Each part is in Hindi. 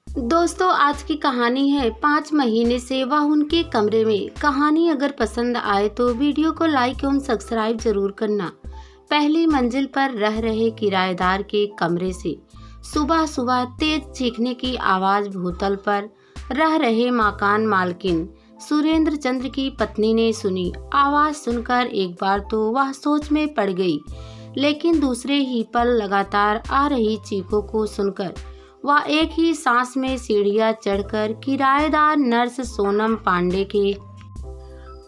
दोस्तों, आज की कहानी है 5 महीने से वह उनके कमरे में। कहानी अगर पसंद आए तो वीडियो को लाइक एवं सब्सक्राइब जरूर करना। पहली मंजिल पर रह रहे किराएदार के कमरे से सुबह सुबह तेज चीखने की आवाज भूतल पर रह रहे मकान मालकिन सुरेंद्र चंद्र की पत्नी ने सुनी। आवाज सुनकर एक बार तो वह सोच में पड़ गई, लेकिन दूसरे ही पल लगातार आ रही चीखों को सुनकर वह एक ही सांस में सीढ़ियां चढ़कर किराएदार नर्स सोनम पांडे के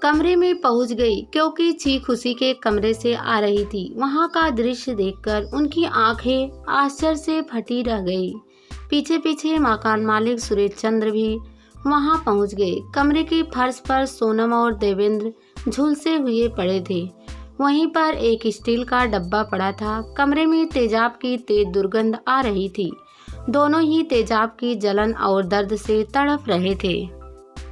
कमरे में पहुंच गई, क्योंकि चीख उसी के कमरे से आ रही थी। वहां का दृश्य देखकर उनकी आंखें आश्चर्य से फटी रह गई। पीछे पीछे मकान मालिक सुरेश चंद्र भी वहां पहुंच गए। कमरे के फर्श पर सोनम और देवेंद्र झुलसे हुए पड़े थे। वहीं पर एक स्टील का डब्बा पड़ा था। कमरे में तेजाब की तेज दुर्गंध आ रही थी। दोनों ही तेजाब की जलन और दर्द से तड़प रहे थे।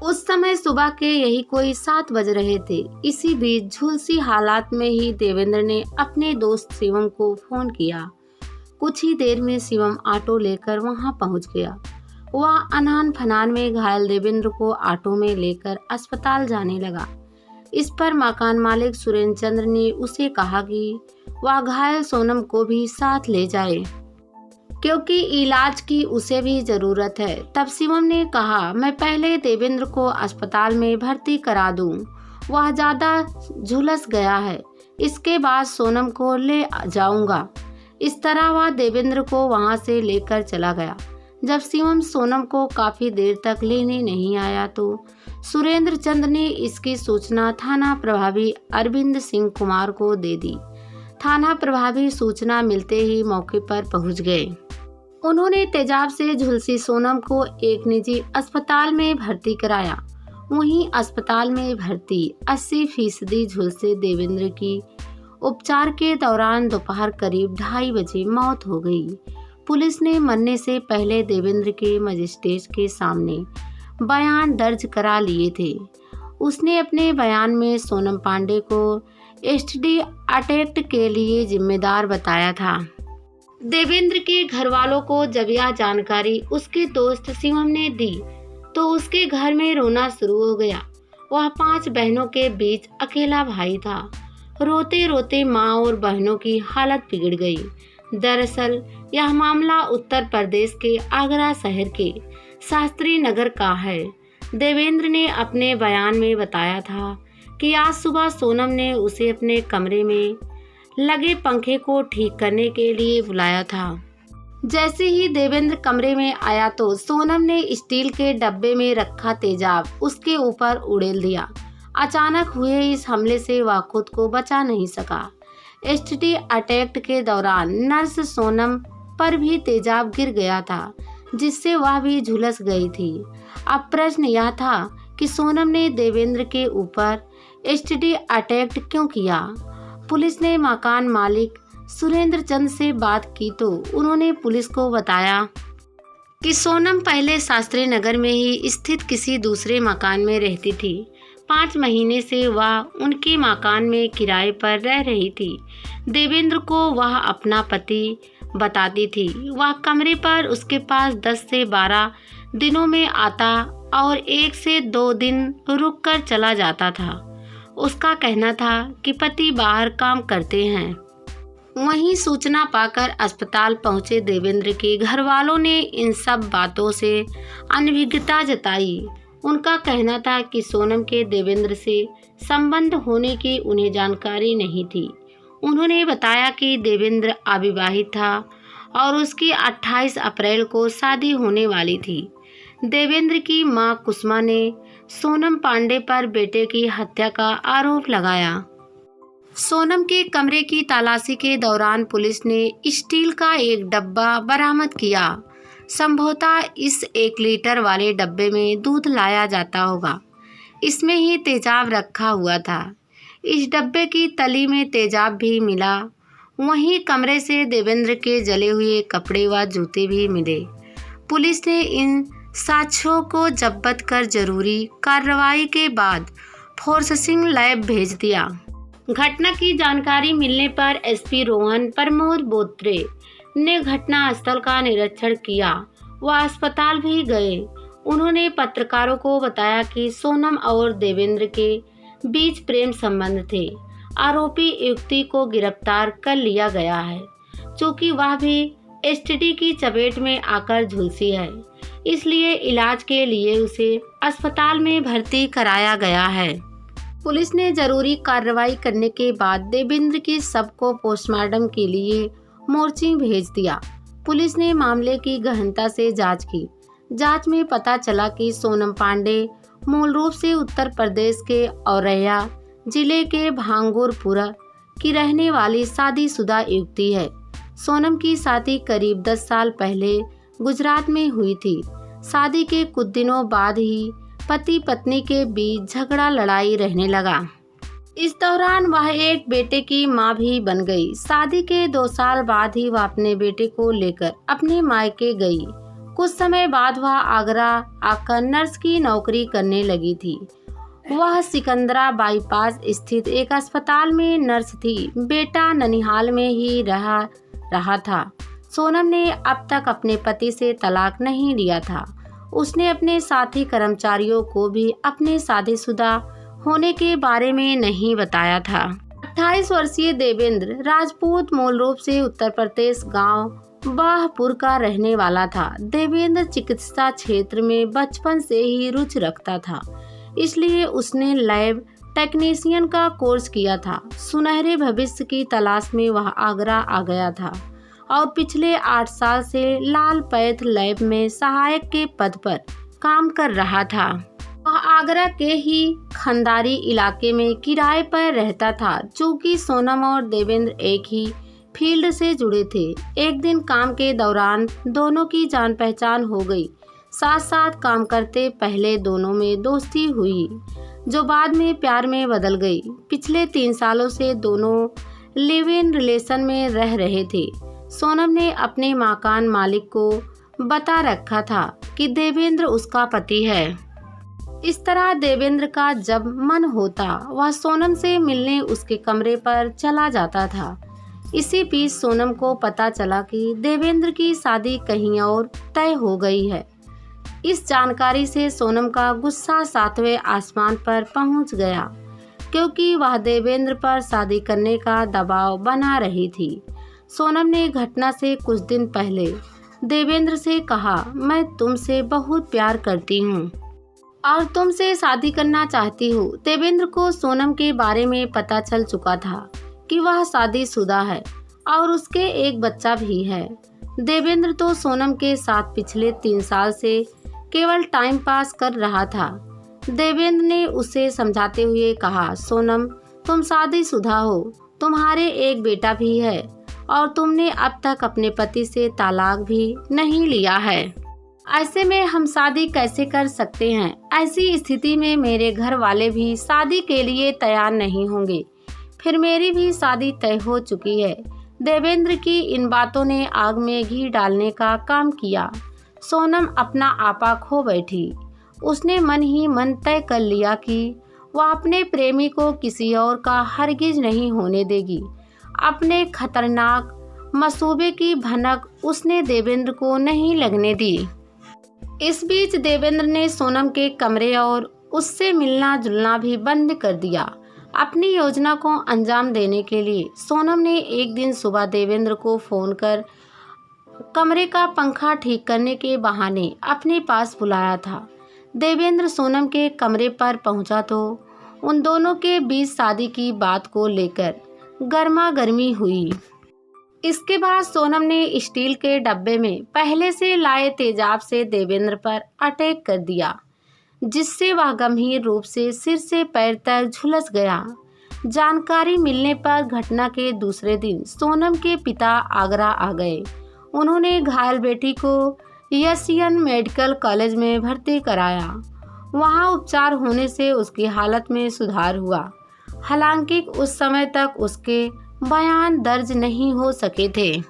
उस समय सुबह के यही कोई 7 बज रहे थे। इसी बीच झुलसी हालात में ही देवेंद्र ने अपने दोस्त शिवम को फोन किया। कुछ ही देर में शिवम ऑटो लेकर वहां पहुंच गया। वह अनान फनान में घायल देवेंद्र को ऑटो में लेकर अस्पताल जाने लगा। इस पर मकान मालिक सुरेंद्र चंद्र ने उसे कहा कि वह घायल सोनम को भी साथ ले जाए, क्योंकि इलाज की उसे भी जरूरत है। तब शिवम ने कहा, मैं पहले देवेंद्र को अस्पताल में भर्ती करा दूं, वह ज्यादा झुलस गया है, इसके बाद सोनम को ले जाऊंगा। इस तरह वह देवेंद्र को वहां से लेकर चला गया। जब शिवम सोनम को काफी देर तक लेने नहीं आया तो सुरेंद्र चंद्र ने इसकी सूचना थाना प्रभारी अरविंद सिंह कुमार को दे दी। थाना प्रभारी सूचना मिलते ही मौके पर पहुंच गए। उन्होंने तेजाब से झुलसी सोनम को एक निजी अस्पताल में भर्ती कराया। वहीं अस्पताल में भर्ती 80% झुलसे देवेंद्र की उपचार के दौरान दोपहर करीब 2:30 बजे मौत हो गई। पुलिस ने मरने से पहले देवेंद्र के मजिस्ट्रेट के सामने बयान दर्ज करा लिए थे। उसने अपने बयान में सोनम पांडे को एसटीडी अटैक के लिए जिम्मेदार बताया था। देवेंद्र के घर वालों को जब यह जानकारी उसके दोस्त शिवम ने दी तो उसके घर में रोना शुरू हो गया। वह 5 बहनों के बीच अकेला भाई था। रोते रोते माँ और बहनों की हालत बिगड़ गई। दरअसल यह मामला उत्तर प्रदेश के आगरा शहर के शास्त्री नगर का है। देवेंद्र ने अपने बयान में बताया था कि आज सुबह सोनम ने उसे अपने कमरे में लगे पंखे को ठीक करने के लिए बुलाया था। जैसे ही देवेंद्र कमरे में आया तो सोनम ने स्टील के डब्बे में रखा तेजाब उसके ऊपर उड़ेल दिया। अचानक हुए इस हमले से वह खुद को बचा नहीं सका। एसटीडी अटैक के दौरान नर्स सोनम पर भी तेजाब गिर गया था, जिससे वह भी झुलस गई थी। अब प्रश्न यह था कि सोनम ने देवेंद्र के ऊपर एसटीडी अटैक क्यों किया। पुलिस ने मकान मालिक सुरेंद्र चंद्र से बात की तो उन्होंने पुलिस को बताया कि सोनम पहले शास्त्री नगर में ही स्थित किसी दूसरे मकान में रहती थी। 5 महीने से वह उनके मकान में किराए पर रह रही थी। देवेंद्र को वह अपना पति बताती थी। वह कमरे पर उसके पास 10 से 12 दिनों में आता और 1 से 2 दिन रुक कर चला जाता था। उसका कहना था कि पति बाहर काम करते हैं। वहीं सूचना पाकर अस्पताल पहुंचे देवेंद्र के घर वालों ने इन सब बातों से अनभिज्ञता जताई। उनका कहना था कि सोनम के देवेंद्र से संबंध होने की उन्हें जानकारी नहीं थी। उन्होंने बताया कि देवेंद्र अविवाहित था और उसकी 28 अप्रैल को शादी होने वाली थी। देवेंद्र की मां कुसुमा ने सोनम पांडे पर बेटे की हत्या का आरोप लगाया। सोनम के कमरे की तलाशी के दौरान पुलिस ने स्टील का एक डब्बा बरामद किया। संभवतः इस 1 लीटर वाले डब्बे में दूध लाया जाता होगा। इसमें ही तेजाब रखा हुआ था। इस डब्बे की तली में तेजाब भी मिला। वहीं कमरे से देवेंद्र के जले हुए कपड़े व जूते भी मिले। पुलिस ने इन साक्ष्यों को जब्त कर जरूरी कार्रवाई के बाद फोरेंसिक लैब भेज दिया। घटना की जानकारी मिलने पर एसपी रोहन प्रमोद बोत्रे ने घटना स्थल का निरीक्षण किया वह अस्पताल भी गए। उन्होंने पत्रकारों को बताया कि सोनम और देवेंद्र के बीच प्रेम संबंध थे। आरोपी युवती को गिरफ्तार कर लिया गया है, क्योंकि वह भी एसटीडी की चपेट में आकर झुलसी है, इसलिए इलाज के लिए उसे अस्पताल में भर्ती कराया गया है। पुलिस ने जरूरी कार्रवाई करने के बाद देवेंद्र की शव को पोस्टमार्टम के लिए मोर्ची भेज दिया। पुलिस ने मामले की गहनता से जांच की। जांच में पता चला कि सोनम पांडे मूल रूप से उत्तर प्रदेश के औरैया जिले के भांगुरपुरा की रहने वाली शादीशुदा युवती है। सोनम की शादी करीब 10 साल पहले गुजरात में हुई थी। शादी के कुछ दिनों बाद ही पति पत्नी के बीच झगड़ा लड़ाई रहने लगा। इस दौरान वह एक बेटे की मां भी बन गई। शादी के 2 साल बाद ही वह अपने बेटे को लेकर अपने मायके गई। कुछ समय बाद वह आगरा आकर नर्स की नौकरी करने लगी थी। वह सिकंदरा बाईपास स्थित एक अस्पताल में नर्स थी। बेटा ननिहाल में ही रहा था। सोनम ने अब तक अपने पति से तलाक नहीं लिया था। उसने अपने साथी कर्मचारियों को भी अपने शादीशुदा होने के बारे में नहीं बताया था। 28 वर्षीय देवेंद्र राजपूत मूल रूप से उत्तर प्रदेश गांव बाहपुर का रहने वाला था। देवेंद्र चिकित्सा क्षेत्र में बचपन से ही रुचि रखता था, इसलिए उसने लैब टेक्नीशियन का कोर्स किया था। सुनहरे भविष्य की तलाश में वह आगरा आ गया था और पिछले 8 साल से लाल पैथ लैब में सहायक के पद पर काम कर रहा था। वह आगरा के ही खंदारी इलाके में किराए पर रहता था। चूंकि सोनम और देवेंद्र एक ही फील्ड से जुड़े थे, एक दिन काम के दौरान दोनों की जान पहचान हो गई। साथ साथ काम करते पहले दोनों में दोस्ती हुई, जो बाद में प्यार में बदल गई। पिछले 3 सालों से दोनों लिव इन रिलेशन में रह रहे थे। सोनम ने अपने मकान मालिक को बता रखा था कि देवेंद्र उसका पति है। इस तरह देवेंद्र का जब मन होता वह सोनम से मिलने उसके कमरे पर चला जाता था। इसी बीच सोनम को पता चला कि देवेंद्र की शादी कहीं और तय हो गई है। इस जानकारी से सोनम का गुस्सा 7वें आसमान पर पहुंच गया, क्योंकि वह देवेंद्र पर शादी करने का दबाव बना रही थी। सोनम ने घटना से कुछ दिन पहले देवेंद्र से कहा, मैं तुमसे बहुत प्यार करती हूँ और तुमसे शादी करना चाहती हूँ। देवेंद्र को सोनम के बारे में पता चल चुका था कि वह शादीशुदा है और उसके एक बच्चा भी है। देवेंद्र तो सोनम के साथ पिछले 3 साल से केवल टाइम पास कर रहा था। देवेंद्र ने उसे समझाते हुए कहा, सोनम तुम शादीशुदा हो, तुम्हारे एक बेटा भी है और तुमने अब तक अपने पति से तलाक भी नहीं लिया है। ऐसे में हम शादी कैसे कर सकते हैं? ऐसी स्थिति में मेरे घर वाले भी शादी के लिए तैयार नहीं होंगे, फिर मेरी भी शादी तय हो चुकी है। देवेंद्र की इन बातों ने आग में घी डालने का काम किया। सोनम अपना आपा खो बैठी। उसने मन ही मन तय कर लिया कि वह अपने प्रेमी को किसी और का हरगिज नहीं होने देगी। अपने खतरनाक मसूबे की भनक उसने देवेंद्र को नहीं लगने दी। इस बीच देवेंद्र ने सोनम के कमरे और उससे मिलना जुलना भी बंद कर दिया। अपनी योजना को अंजाम देने के लिए सोनम ने एक दिन सुबह देवेंद्र को फोन कर कमरे का पंखा ठीक करने के बहाने अपने पास बुलाया था। देवेंद्र सोनम के कमरे पर पहुंचा तो उन दोनों के बीच शादी की बात को लेकर गर्मा गर्मी हुई। इसके बाद सोनम ने स्टील के डब्बे में पहले से लाए तेजाब से देवेंद्र पर अटैक कर दिया, जिससे वह गंभीर रूप से सिर से पैर तक झुलस गया। जानकारी मिलने पर घटना के दूसरे दिन सोनम के पिता आगरा आ गए। उन्होंने घायल बेटी को एशियन मेडिकल कॉलेज में भर्ती कराया। वहां उपचार होने से उसकी हालत में सुधार हुआ। हालांकि उस समय तक उसके बयान दर्ज नहीं हो सके थे।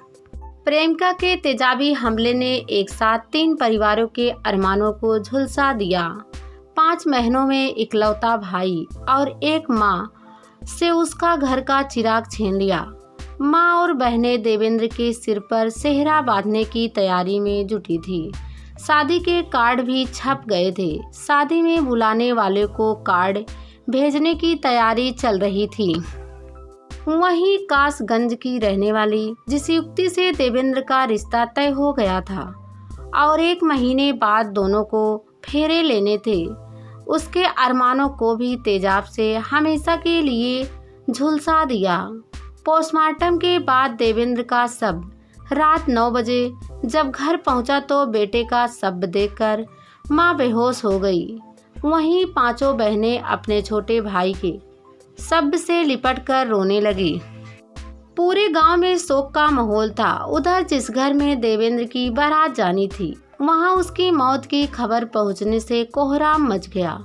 प्रेमिका के तेजाबी हमले ने एक साथ 3 परिवारों के अरमानों को झुलसा दिया। 5 महीनों में इकलौता भाई और एक माँ से उसका घर का चिराग छीन लिया। माँ और बहनें देवेंद्र के सिर पर सेहरा बांधने की तैयारी में जुटी थी। शादी के कार्ड भी छप गए थे। शादी में बुलाने वाले को कार्ड भेजने की तैयारी चल रही थी। वहीं कासगंज की रहने वाली जिस युवती से देवेंद्र का रिश्ता तय हो गया था और 1 महीने बाद दोनों को फेरे लेने थे, उसके अरमानों को भी तेजाब से हमेशा के लिए झुलसा दिया। पोस्टमार्टम के बाद देवेंद्र का शव रात 9 बजे जब घर पहुंचा तो बेटे का शव देखकर मां बेहोश हो गई। वहीं 5 बहनें अपने छोटे भाई के शव से लिपटकर रोने लगी। पूरे गांव में शोक का माहौल था। उधर जिस घर में देवेंद्र की बारात जानी थी, वहां उसकी मौत की खबर पहुंचने से कोहराम मच गया।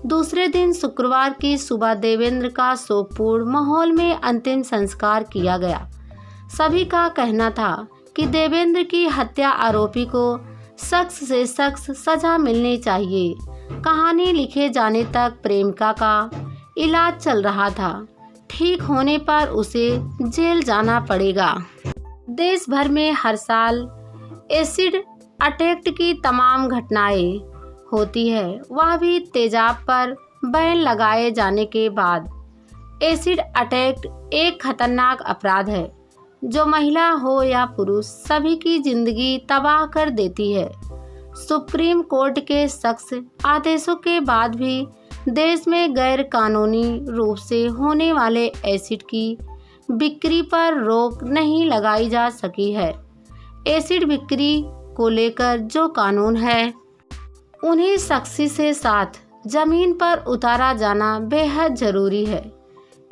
दूसरे दिन शुक्रवार की सुबह देवेंद्र का शोकपूर्ण माहौल में अंतिम संस्कार किया गया। सभी का कहना था कि देवेंद्र की हत्या आरोपी को सख्त से सख्त सजा मिलनी चाहिए। कहानी लिखे जाने तक प्रेमिका का इलाज चल रहा था। ठीक होने पर उसे जेल जाना पड़ेगा। देश भर में हर साल एसिड अटैक की तमाम घटनाएं होती है, वह भी तेजाब पर बैन लगाए जाने के बाद। एसिड अटैक एक खतरनाक अपराध है जो महिला हो या पुरुष सभी की जिंदगी तबाह कर देती है। सुप्रीम कोर्ट के सख्त आदेशों के बाद भी देश में गैर कानूनी रूप से होने वाले एसिड की बिक्री पर रोक नहीं लगाई जा सकी है। एसिड बिक्री को लेकर जो कानून है, उन्हें सख्ती से साथ जमीन पर उतारा जाना बेहद जरूरी है।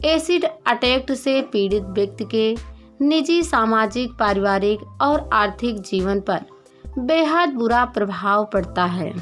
एसिड अटैक से पीड़ित व्यक्ति के निजी, सामाजिक, पारिवारिक और आर्थिक जीवन पर बेहद बुरा प्रभाव पड़ता है।